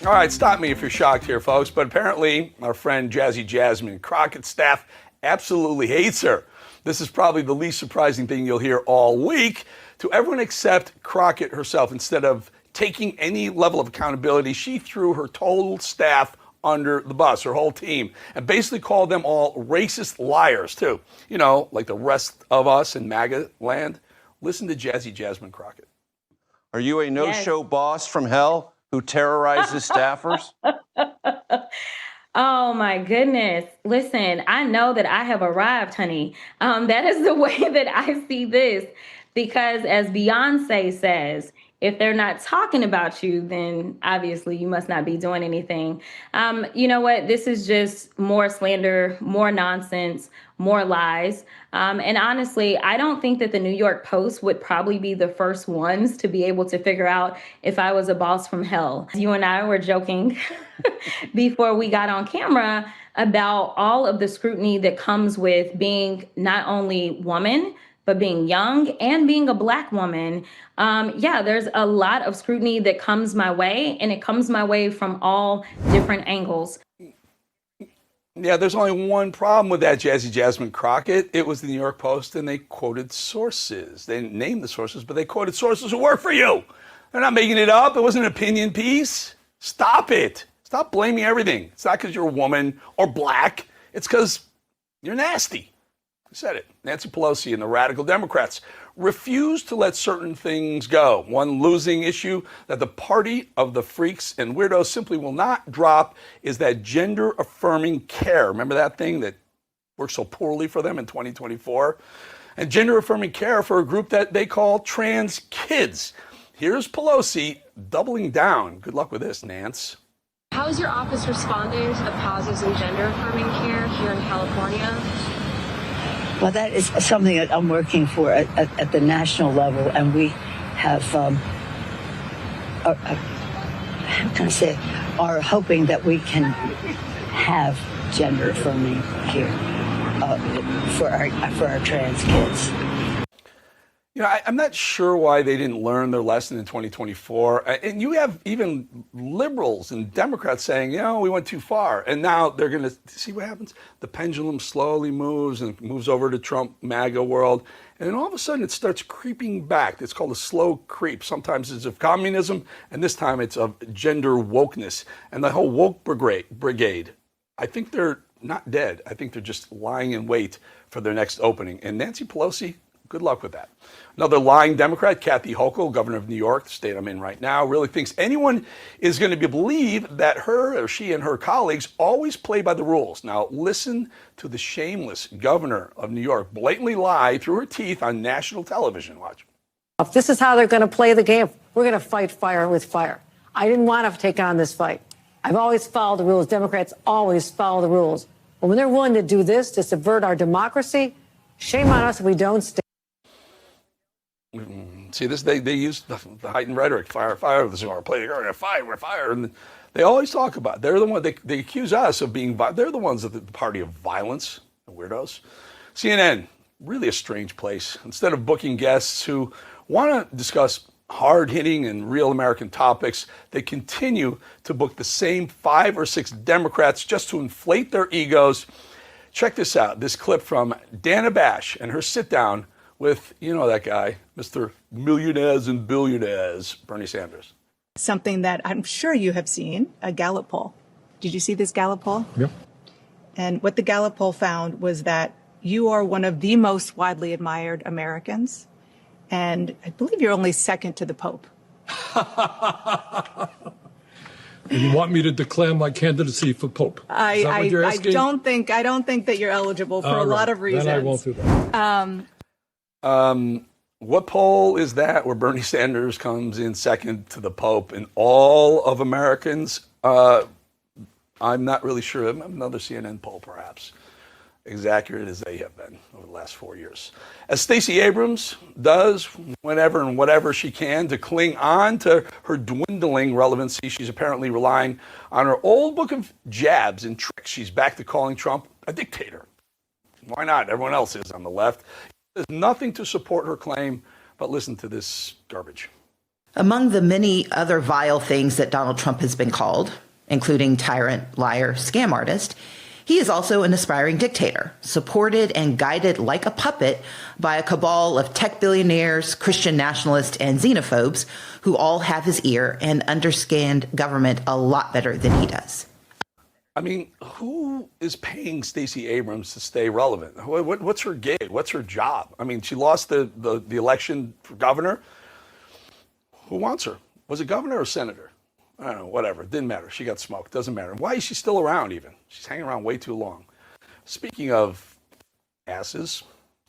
All right, stop me if you're shocked here, folks, but apparently our friend Jasmine Crockett staff absolutely hates her. This is probably the least surprising thing you'll hear all week. To everyone except Crockett herself, instead of taking any level of accountability, she threw her total staff under the bus, her whole team, and basically called them all racist liars, too. You know, like the rest of us in MAGA land. Listen to Jasmine Crockett. Are you a no-show boss from hell who terrorizes staffers? Oh my goodness. Listen, I know that I have arrived, honey. That is the way that I see this, because as Beyonce says, if they're not talking about you, then obviously you must not be doing anything. You know what? This is just more slander, more nonsense, more lies. And honestly, I don't think that the New York Post would probably be the first ones to be able to figure out if I was a boss from hell. You and I were joking before we got on camera about all of the scrutiny that comes with being not only woman, but being young and being a Black woman. Yeah, there's a lot of scrutiny that comes my way, and it comes my way from all different angles. Yeah, there's only one problem with that, Jasmine Crockett. It was the New York Post, and they quoted sources. They didn't name the sources, but they quoted sources who work for you. They're not making it up. It wasn't an opinion piece. Stop it. Stop blaming everything. It's not because you're a woman or Black. It's because you're nasty. I said it. Nancy Pelosi and the radical Democrats refuse to let certain things go. One losing issue that the party of the freaks and weirdos simply will not drop is that gender-affirming care. Remember that thing that worked so poorly for them in 2024? And gender-affirming care for a group that they call trans kids. Here's Pelosi doubling down. Good luck with this, Nance. How is your office responding to the pauses in gender-affirming care here in California? Well, that is something that I'm working for at the national level, and we have, how can I say, are hoping that we can have gender-affirming care for our trans kids. You know, I'm not sure why they didn't learn their lesson in 2024. And you have even liberals and Democrats saying, you know, we went too far. And now they're going to see what happens. The pendulum slowly moves and moves over to Trump MAGA world. And then all of a sudden it starts creeping back. It's called a slow creep. Sometimes it's of communism, and this time it's of gender wokeness. And the whole woke brigade, I think they're not dead. I think they're just lying in wait for their next opening. And Nancy Pelosi, good luck with that. Another lying Democrat, Kathy Hochul, governor of New York, the state I'm in right now, really thinks anyone is going to believe that her or she and her colleagues always play by the rules. Now, listen to the shameless governor of New York blatantly lie through her teeth on national television. Watch. If this is how they're going to play the game, we're going to fight fire with fire. I didn't want to take on this fight. I've always followed the rules. Democrats always follow the rules. But when they're willing to do this to subvert our democracy, shame on us if we don't stay. See this? They use the heightened rhetoric, fire, this is our play, fire, and they always talk about it. They're the one they accuse us of being. They're the ones at the party of violence, the weirdos. CNN, really a strange place. Instead of booking guests who want to discuss hard-hitting and real American topics, they continue to book the same 5 or 6 Democrats just to inflate their egos. Check this out. This clip from Dana Bash and her sit-down with, you know that guy, Mr. Millionaires and Billionaires, Bernie Sanders. Something that I'm sure you have seen, a Gallup poll. Did you see this Gallup poll? Yep. And what the Gallup poll found was that you are one of the most widely admired Americans, and I believe you're only second to the Pope. You want me to declare my candidacy for Pope? I don't think that you're eligible for a lot of reasons. Then I won't do that. What poll is that where Bernie Sanders comes in second to the Pope and all of Americans? I'm not really sure. Another CNN poll, perhaps, as accurate as they have been over the last 4 years. As Stacey Abrams does whenever and whatever she can to cling on to her dwindling relevancy, she's apparently relying on her old book of jabs and tricks. She's back to calling Trump a dictator. Why not? Everyone else is on the left. There's nothing to support her claim, but listen to this garbage. Among the many other vile things that Donald Trump has been called, including tyrant, liar, scam artist, he is also an aspiring dictator, supported and guided like a puppet by a cabal of tech billionaires, Christian nationalists, and xenophobes who all have his ear and understand government a lot better than he does. I mean, who is paying Stacey Abrams to stay relevant? What's her gig? What's her job? I mean, she lost the election for governor. Who wants her? Was it governor or senator? I don't know, whatever. It didn't matter. She got smoked. Doesn't matter. Why is she still around even? She's hanging around way too long. Speaking of asses,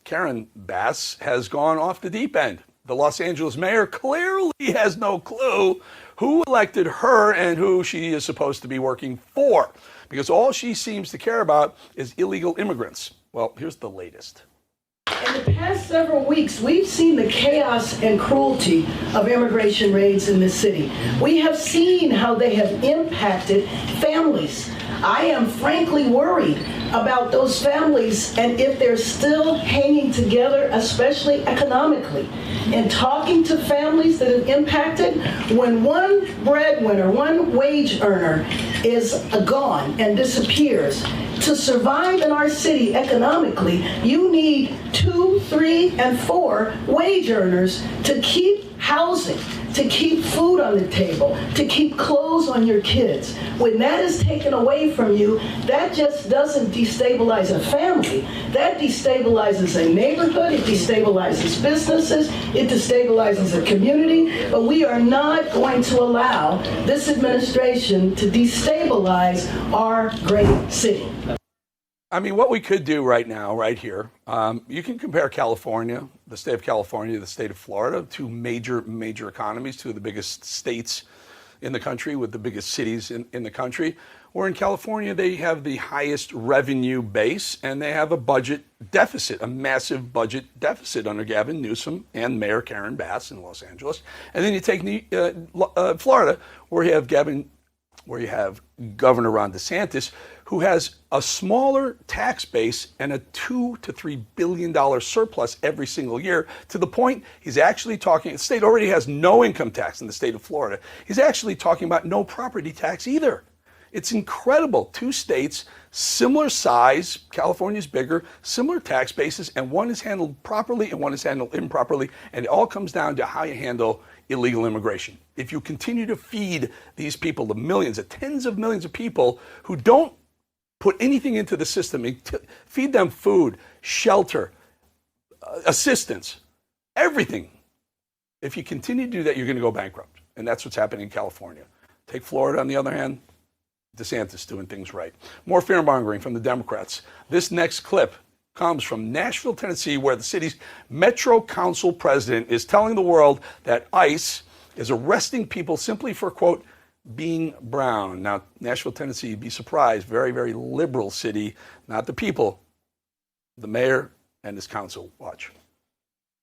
Karen Bass has gone off the deep end. The Los Angeles mayor clearly has no clue who elected her and who she is supposed to be working for, because all she seems to care about is illegal immigrants. Well, here's the latest. In the past several weeks, we've seen the chaos and cruelty of immigration raids in this city. We have seen how they have impacted families. I am frankly worried about those families and if they're still hanging together, especially economically. And talking to families that have impacted, when one breadwinner, one wage earner is gone and disappears, to survive in our city economically, you need 2, 3, and 4 wage earners to keep housing, to keep food on the table, to keep clothes on your kids. When that is taken away from you, that just doesn't destabilize a family. That destabilizes a neighborhood, it destabilizes businesses, it destabilizes a community, but we are not going to allow this administration to destabilize our great city. I mean, what we could do right now, right here, you can compare California, the state of California, the state of Florida, two major economies, two of the biggest states in the country with the biggest cities in the country. Where in California, they have the highest revenue base and they have a budget deficit, a massive budget deficit under Gavin Newsom and Mayor Karen Bass in Los Angeles. And then you take Florida, where you have Governor Ron DeSantis, who has a smaller tax base and a $2 to $3 billion surplus every single year, to the point he's actually talking, the state already has no income tax in the state of Florida. He's actually talking about no property tax either. It's incredible. Two states, similar size, California's bigger, similar tax bases, and one is handled properly and one is handled improperly, and it all comes down to how you handle illegal immigration. If you continue to feed these people, the millions, the tens of millions of people who don't put anything into the system, feed them food, shelter, assistance, everything. If you continue to do that, you're going to go bankrupt. And that's what's happening in California. Take Florida, on the other hand, DeSantis doing things right. More fear-mongering from the Democrats. This next clip comes from Nashville, Tennessee, where the city's Metro Council president is telling the world that ICE is arresting people simply for, quote, being brown. Now, Nashville, Tennessee, you'd be surprised, very liberal city, not the people, the mayor and his council. Watch.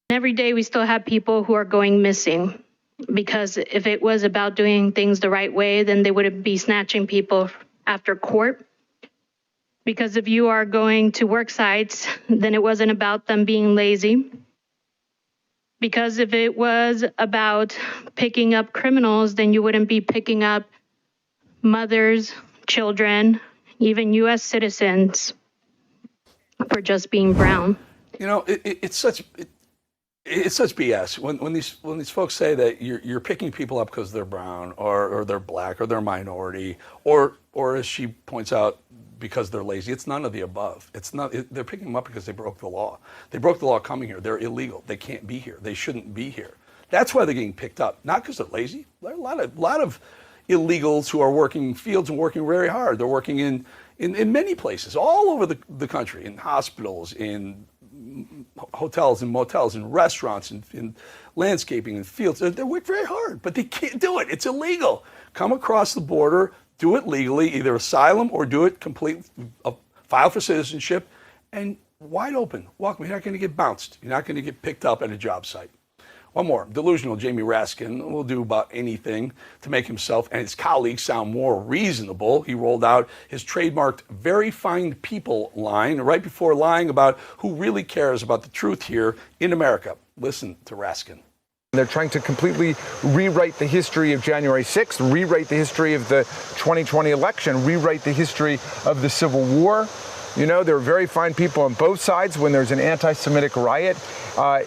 Every day we still have people who are going missing, because if it was about doing things the right way, then they wouldn't be snatching people after court. Because if you are going to work sites, then it wasn't about them being lazy. Because if it was about picking up criminals, then you wouldn't be picking up mothers, children, even U.S. citizens for just being brown. You know, it's such BS when these folks say that you're picking people up because they're brown or they're black or they're minority or as she points out, because they're lazy. It's none of the above. They're picking them up because they broke the law. They broke the law coming here. They're illegal. They can't be here. They shouldn't be here. That's why they're getting picked up. Not because they're lazy. There are a lot of illegals who are working fields and working very hard. They're working in many places, all over the country, in hospitals, in hotels and motels, in restaurants, in landscaping and fields. They work very hard, but they can't do it. It's illegal. Come across the border, do it legally, either asylum or do it complete, file for citizenship, and wide open. Welcome. You're not going to get bounced. You're not going to get picked up at a job site. One more. Delusional Jamie Raskin will do about anything to make himself and his colleagues sound more reasonable. He rolled out his trademarked very fine people line right before lying about who really cares about the truth here in America. Listen to Raskin. They're trying to completely rewrite the history of January 6th, rewrite the history of the 2020 election, rewrite the history of the Civil War. You know, there are very fine people on both sides when there's an anti-Semitic riot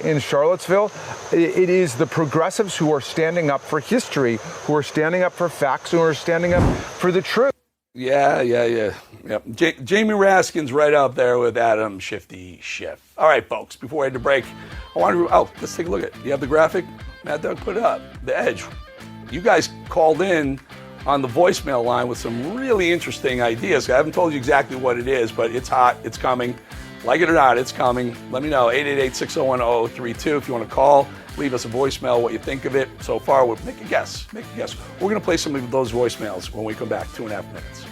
in Charlottesville. It is the progressives who are standing up for history, who are standing up for facts, who are standing up for the truth. Yeah. Jamie Raskin's right up there with Adam Shifty Schiff. All right, folks, before I head to break, I want to, let's take a look at it. You have the graphic? Matt Doug put it up. The Edge. You guys called in on the voicemail line with some really interesting ideas. I haven't told you exactly what it is, but it's hot, it's coming. Like it or not, it's coming. Let me know, 888-601-0032 if you want to call. Leave us a voicemail, what you think of it. So far, we'll make a guess. We're going to play some of those voicemails when we come back, 2.5 minutes.